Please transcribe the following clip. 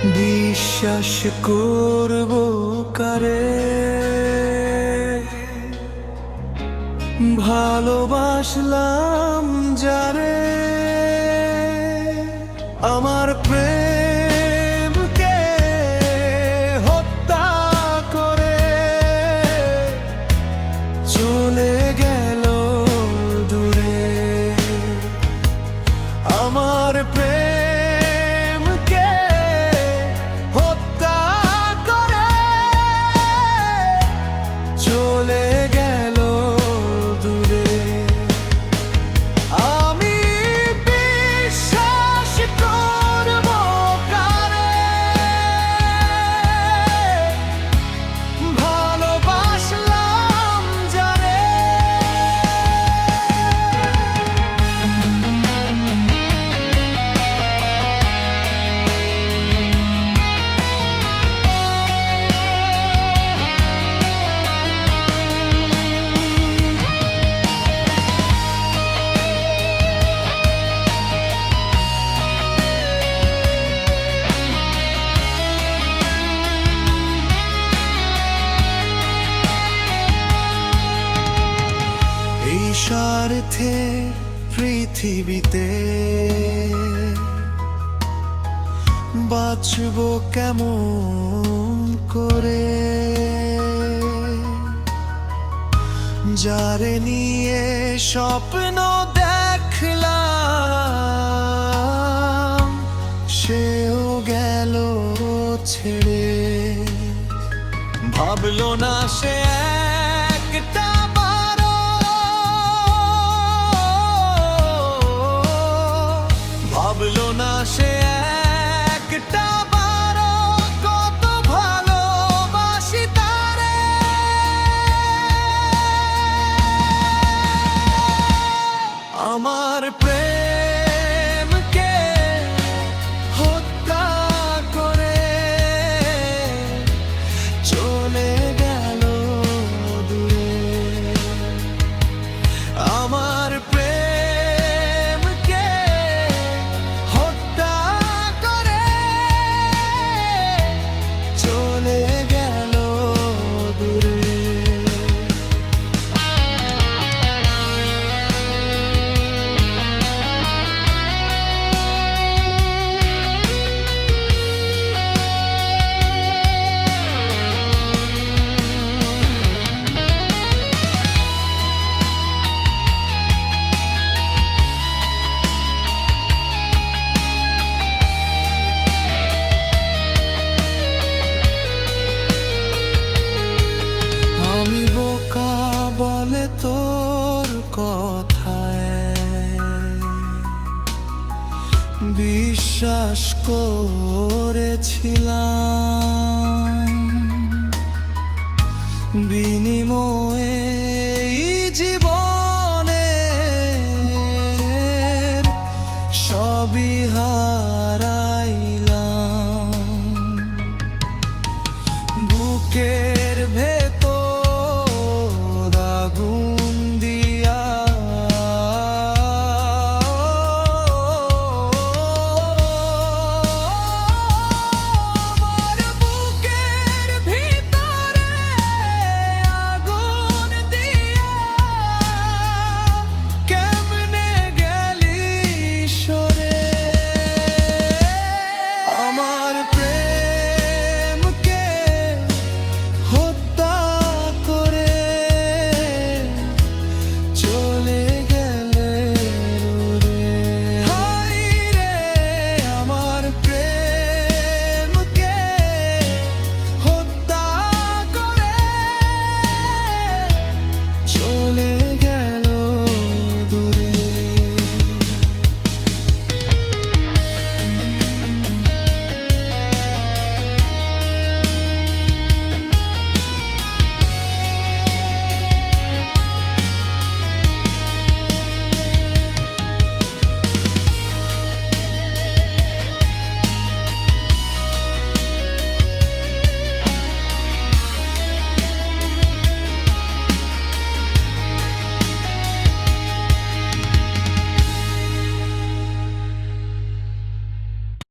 বিশ্বাস করব কারে, ভালোবাসলাম যারে। আমার প্রেমকে হত্যা করে চলে গেল দূরে। আমার প্রেমকে হত্যা করে চলে গেল দূরে। আমি বিশ্বাস করব কারে, ভালোবাসলাম যারে। এই স্বার্থে পৃথিবীতে বাঁচব কেমন করে, যারে নিয়ে স্বপ্ন দেখলাম সেও গেল ছেড়ে। ভাবলো না সে একটা ভাবলো না সে একটা বারো কত ভালোবাসি তারে। আমার প্রেমকে হত্যা করে চলে গেল দূরে। আমার প্রেমকে হত্যা করে চলে গেল দূরে। আমি বোকা বলে তোর কথায় বিশ্বাস করেছিলাম, বিনিময়ে এই জীবনের সবই হারাইলাম। বুকের ভেতর আগুন দিয়া আমার বুকের ভিতরে আগুন দিয়া কেমনে গেলি সরে। আমার